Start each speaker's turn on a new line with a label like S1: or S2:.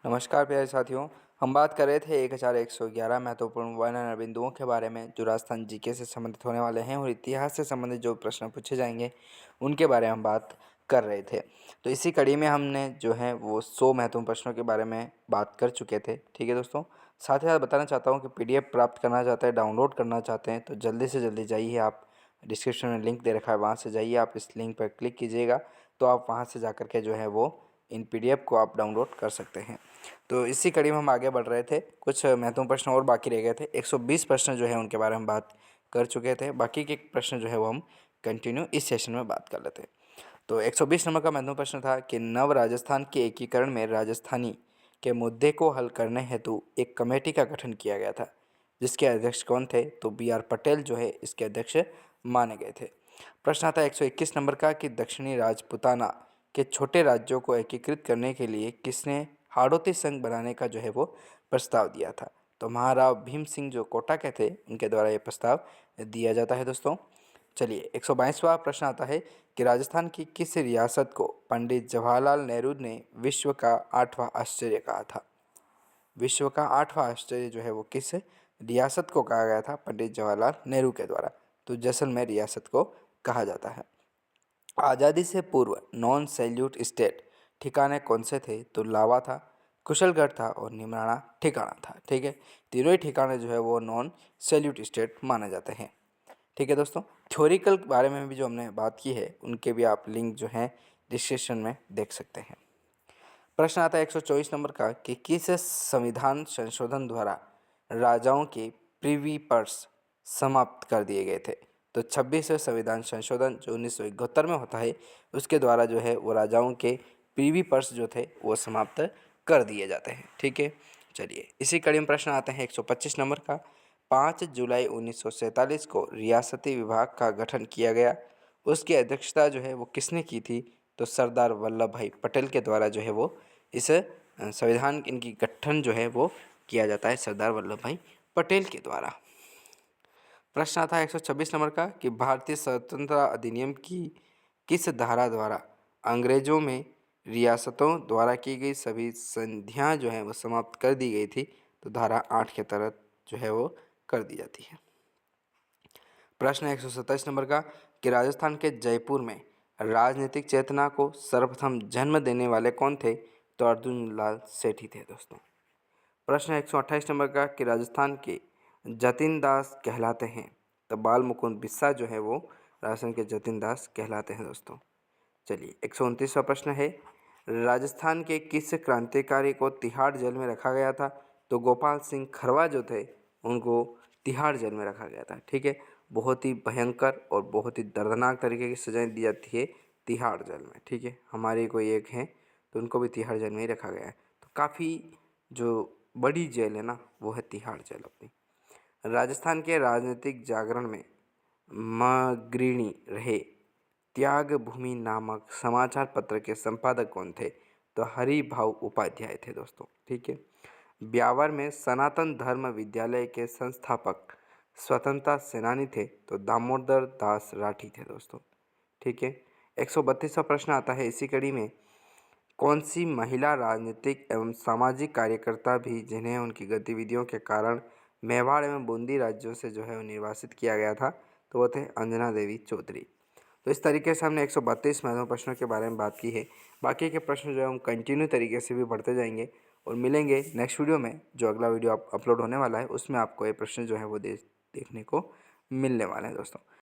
S1: नमस्कार प्यारे साथियों। हम बात कर रहे थे 1111 महत्वपूर्ण वर्णन बिंदुओं के बारे में जो राजस्थान जीके से संबंधित होने वाले हैं और इतिहास से संबंधित जो प्रश्न पूछे जाएंगे उनके बारे में हम बात कर रहे थे। तो इसी कड़ी में हमने जो है वो 100 महत्वपूर्ण प्रश्नों के बारे में बात कर चुके थे। ठीक है दोस्तों, साथ ही साथ बताना चाहता हूँ कि PDF प्राप्त करना चाहते हैं, डाउनलोड करना चाहते हैं तो जल्दी से जल्दी जाइए, आप डिस्क्रिप्शन में लिंक दे रखा है, वहाँ से जाइए, आप इस लिंक पर क्लिक कीजिएगा तो आप वहाँ से जा कर के जो है वो इन PDF को आप डाउनलोड कर सकते हैं। तो इसी कड़ी में हम आगे बढ़ रहे थे, कुछ महत्वपूर्ण प्रश्न और बाकी रह गए थे। 120 प्रश्न जो है उनके बारे में बात कर चुके थे, बाकी के प्रश्न जो है वो हम कंटिन्यू इस सेशन में बात कर लेते हैं। तो 120 नंबर का महत्वपूर्ण प्रश्न था कि नव राजस्थान के एकीकरण में राजस्थानी के मुद्दे को हल करने हेतु एक कमेटी का गठन किया गया था, जिसके अध्यक्ष कौन थे? तो BR पटेल जो है इसके अध्यक्ष माने गए थे। प्रश्न आता है 121 नंबर का कि दक्षिणी राजपुताना के छोटे राज्यों को एकीकृत करने के लिए किसने हाड़ौती संघ बनाने का जो है वो प्रस्ताव दिया था? तो महाराव भीम सिंह जो कोटा के थे उनके द्वारा ये प्रस्ताव दिया जाता है दोस्तों। चलिए 122वां प्रश्न आता है कि राजस्थान की किस रियासत को पंडित जवाहरलाल नेहरू ने विश्व का 8वां आश्चर्य कहा था? विश्व का 8वां आश्चर्य जो है वो किस रियासत को कहा गया था पंडित जवाहरलाल नेहरू के द्वारा? तो जैसलमेर रियासत को कहा जाता है। आज़ादी से पूर्व नॉन सैल्यूट स्टेट ठिकाने कौन से थे? तो लावा था, कुशलगढ़ था और निमराना ठिकाना था। ठीक है, तीनों ही ठिकाने जो है वो नॉन सैल्यूट स्टेट माने जाते हैं। ठीक है दोस्तों, थ्योरिकल बारे में भी जो हमने बात की है उनके भी आप लिंक जो हैं डिस्क्रिप्शन में देख सकते हैं। प्रश्न आता है 124 नंबर का कि किस संविधान संशोधन द्वारा राजाओं के प्रीवी पर्स समाप्त कर दिए गए थे? तो 26वें संविधान संशोधन जो 1971 में होता है उसके द्वारा जो है वो राजाओं के प्रीवी पर्स जो थे वो समाप्त कर दिए जाते हैं। ठीक है, चलिए इसी कड़ी में प्रश्न आते हैं 125 नंबर का। 5 जुलाई 1947 को रियासती विभाग का गठन किया गया, उसकी अध्यक्षता जो है वो किसने की थी? तो सरदार वल्लभ भाई पटेल के द्वारा जो है वो इस संविधान इनकी गठन जो है वो किया जाता है सरदार वल्लभ भाई पटेल के द्वारा। प्रश्न आता है 126 नंबर का कि भारतीय स्वतंत्रता अधिनियम की किस धारा द्वारा अंग्रेजों में रियासतों द्वारा की गई सभी संधियां जो है वो समाप्त कर दी गई थी? तो धारा 8 के तहत जो है वो कर दी जाती है। प्रश्न 127 नंबर का कि राजस्थान के जयपुर में राजनीतिक चेतना को सर्वप्रथम जन्म देने वाले कौन थे? तो अर्जुन लाल सेठी थे दोस्तों। प्रश्न 128 नंबर का कि राजस्थान के जतिन दास कहलाते हैं? तो बाल मुकुंद बिस्सा जो है वो राजस्थान के जतिन दास कहलाते हैं दोस्तों। चलिए 129वां प्रश्न है, राजस्थान के किस क्रांतिकारी को तिहाड़ जेल में रखा गया था? तो गोपाल सिंह खरवा जो थे उनको तिहाड़ जेल में रखा गया था। ठीक है, बहुत ही भयंकर और बहुत ही दर्दनाक तरीके की सजाएं दी जाती है तिहाड़ जेल में। ठीक है, हमारी कोई एक है तो उनको भी तिहाड़ जेल में ही रखा गया है। तो काफ़ी जो बड़ी जेल है ना वो है तिहाड़ जेल अपनी। राजस्थान के राजनीतिक जागरण में अग्रणी रहे त्याग भूमि नामक समाचार पत्र के संपादक कौन थे? तो हरि भाऊ उपाध्याय थे दोस्तों। ठीक है, ब्यावर में सनातन धर्म विद्यालय के संस्थापक स्वतंत्रता सेनानी थे? तो दामोदर दास राठी थे दोस्तों। ठीक है, 132वां प्रश्न आता है इसी कड़ी में, कौन सी महिला राजनीतिक एवं सामाजिक कार्यकर्ता भी जिन्हें उनकी गतिविधियों के कारण मेवाड़ एवं बूंदी राज्यों से जो है वो निर्वासित किया गया था? तो वो थे अंजना देवी चौधरी। तो इस तरीके से हमने 132 महत्वपूर्ण प्रश्नों के बारे में बात की है। बाकी के प्रश्न जो है हम कंटिन्यू तरीके से भी बढ़ते जाएंगे और मिलेंगे नेक्स्ट वीडियो में। जो अगला वीडियो अपलोड होने वाला है उसमें आपको ये प्रश्न जो है वो देखने को मिलने वाले हैं दोस्तों।